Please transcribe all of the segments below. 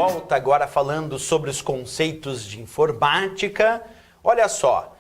volta agora falando sobre os conceitos de informática. Olha só,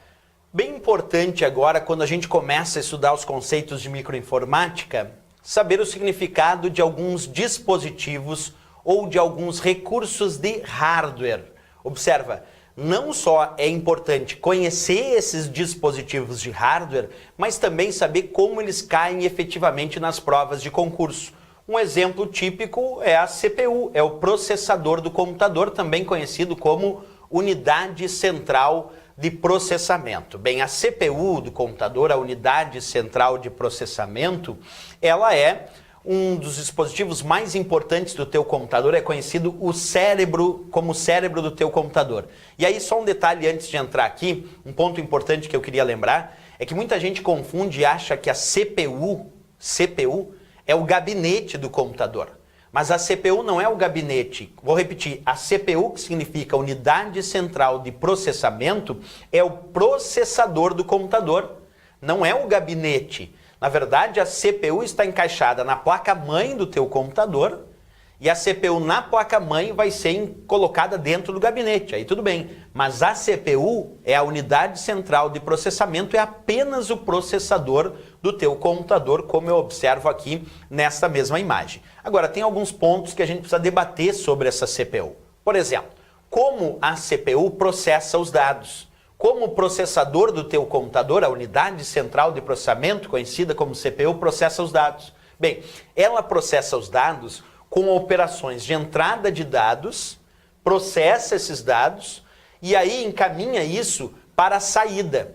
bem importante agora quando a gente começa a estudar os conceitos de microinformática, saber o significado de alguns dispositivos ou de alguns recursos de hardware. Observa, não só é importante conhecer esses dispositivos de hardware, mas também saber como eles caem efetivamente nas provas de concurso. Um exemplo típico é a CPU, é o processador do computador, também conhecido como unidade central de processamento. Bem, a CPU do computador, a unidade central de processamento, ela é um dos dispositivos mais importantes do teu computador, é conhecido o cérebro como o cérebro do teu computador. E aí só um detalhe antes de entrar aqui, um ponto importante que eu queria lembrar, é que muita gente confunde e acha que a CPU é o gabinete do computador. Mas a CPU não é o gabinete. Vou repetir, a CPU, que significa Unidade Central de Processamento, é o processador do computador, não é o gabinete. Na verdade, a CPU está encaixada na placa-mãe do teu computador e a CPU na placa-mãe vai ser colocada dentro do gabinete, aí tudo bem. Mas a CPU é a unidade central de processamento, é apenas o processador do teu computador, como eu observo aqui nesta mesma imagem. Agora, tem alguns pontos que a gente precisa debater sobre essa CPU. Por exemplo, como a CPU processa os dados? Como o processador do teu computador, a unidade central de processamento, conhecida como CPU, processa os dados? Bem, ela processa os dados com operações de entrada de dados, processa esses dados e aí encaminha isso para a saída.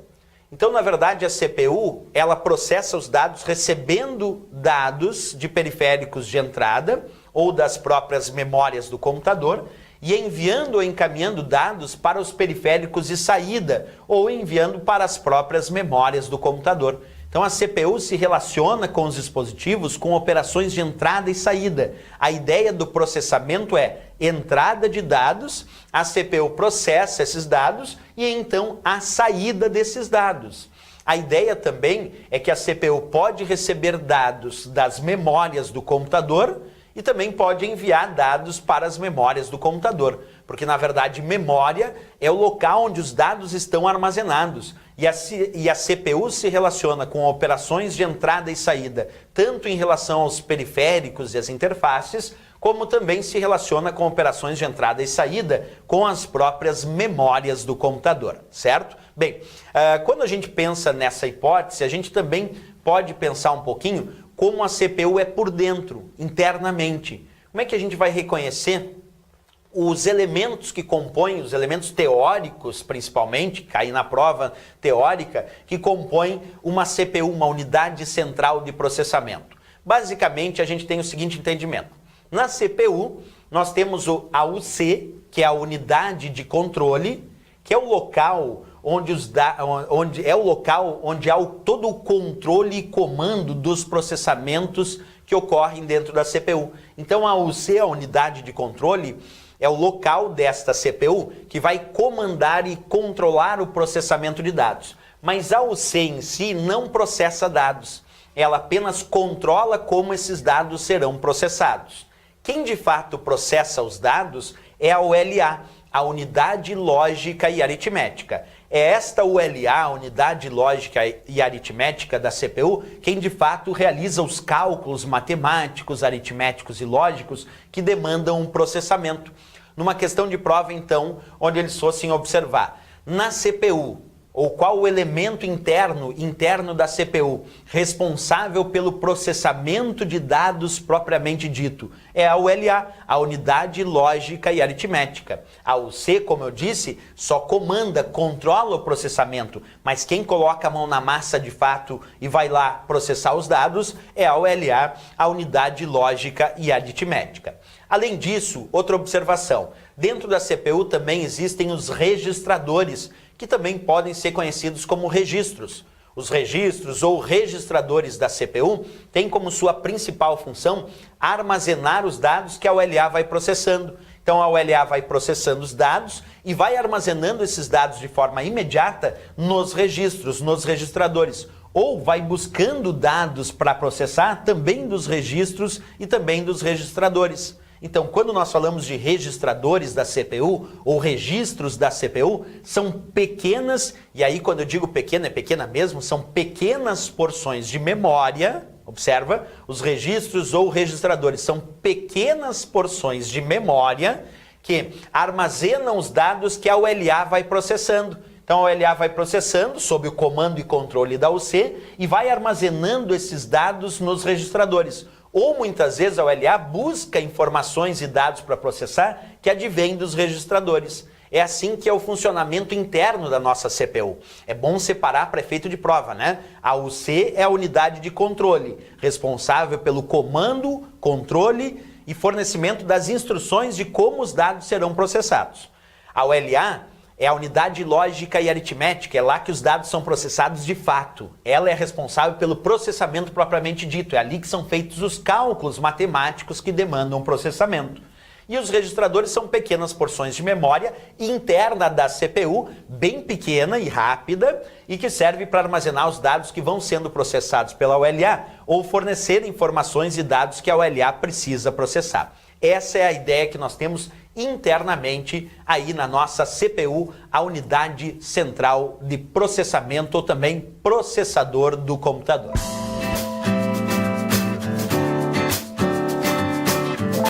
Então, na verdade, a CPU, ela processa os dados recebendo dados de periféricos de entrada ou das próprias memórias do computador e enviando ou encaminhando dados para os periféricos de saída ou enviando para as próprias memórias do computador. Então a CPU se relaciona com os dispositivos com operações de entrada e saída. A ideia do processamento é entrada de dados, a CPU processa esses dados e então a saída desses dados. A ideia também é que a CPU pode receber dados das memórias do computador e também pode enviar dados para as memórias do computador, porque na verdade memória é o local onde os dados estão armazenados e a CPU se relaciona com operações de entrada e saída, tanto em relação aos periféricos e as interfaces, como também se relaciona com operações de entrada e saída com as próprias memórias do computador, certo? Bem, quando a gente pensa nessa hipótese, a gente também pode pensar um pouquinho como a CPU é por dentro, internamente. Como é que a gente vai reconhecer os elementos que compõem, os elementos teóricos principalmente, cair na prova teórica, que compõem uma CPU, uma unidade central de processamento? Basicamente, a gente tem o seguinte entendimento. Na CPU, nós temos a UC, que é a unidade de controle, que é o local onde há todo o controle e comando dos processamentos que ocorrem dentro da CPU. Então a UC, a unidade de controle, é o local desta CPU que vai comandar e controlar o processamento de dados. Mas a UC em si não processa dados, ela apenas controla como esses dados serão processados. Quem de fato processa os dados é a ULA, a unidade lógica e aritmética. É esta ULA, a unidade lógica e aritmética da CPU, quem de fato realiza os cálculos matemáticos, aritméticos e lógicos que demandam um processamento. Numa questão de prova, então, onde eles fossem observar na CPU, ou qual o elemento interno da CPU responsável pelo processamento de dados propriamente dito? É a ULA, a unidade lógica e aritmética. A UC, como eu disse, só comanda, controla o processamento, mas quem coloca a mão na massa de fato e vai lá processar os dados é a ULA, a unidade lógica e aritmética. Além disso, outra observação, dentro da CPU também existem os registradores, que também podem ser conhecidos como registros. Os registros ou registradores da CPU têm como sua principal função armazenar os dados que a ULA vai processando. Então a ULA vai processando os dados e vai armazenando esses dados de forma imediata nos registros, nos registradores. Ou vai buscando dados para processar também dos registros e também dos registradores. Então, quando nós falamos de registradores da CPU ou registros da CPU, são pequenas, e aí quando eu digo pequena, é pequena mesmo, são pequenas porções de memória. Observa, os registros ou registradores são pequenas porções de memória que armazenam os dados que a ULA vai processando. Então a ULA vai processando sob o comando e controle da UC e vai armazenando esses dados nos registradores. Ou muitas vezes a ULA busca informações e dados para processar que advêm dos registradores. É assim que é o funcionamento interno da nossa CPU. É bom separar para efeito de prova, né? A UC é a unidade de controle, responsável pelo comando, controle e fornecimento das instruções de como os dados serão processados. A ULA é a unidade lógica e aritmética, é lá que os dados são processados de fato. Ela é responsável pelo processamento propriamente dito, é ali que são feitos os cálculos matemáticos que demandam processamento. E os registradores são pequenas porções de memória interna da CPU, bem pequena e rápida, e que serve para armazenar os dados que vão sendo processados pela ULA ou fornecer informações e dados que a ULA precisa processar. Essa é a ideia que nós temos internamente aí na nossa CPU, a unidade central de processamento ou também processador do computador.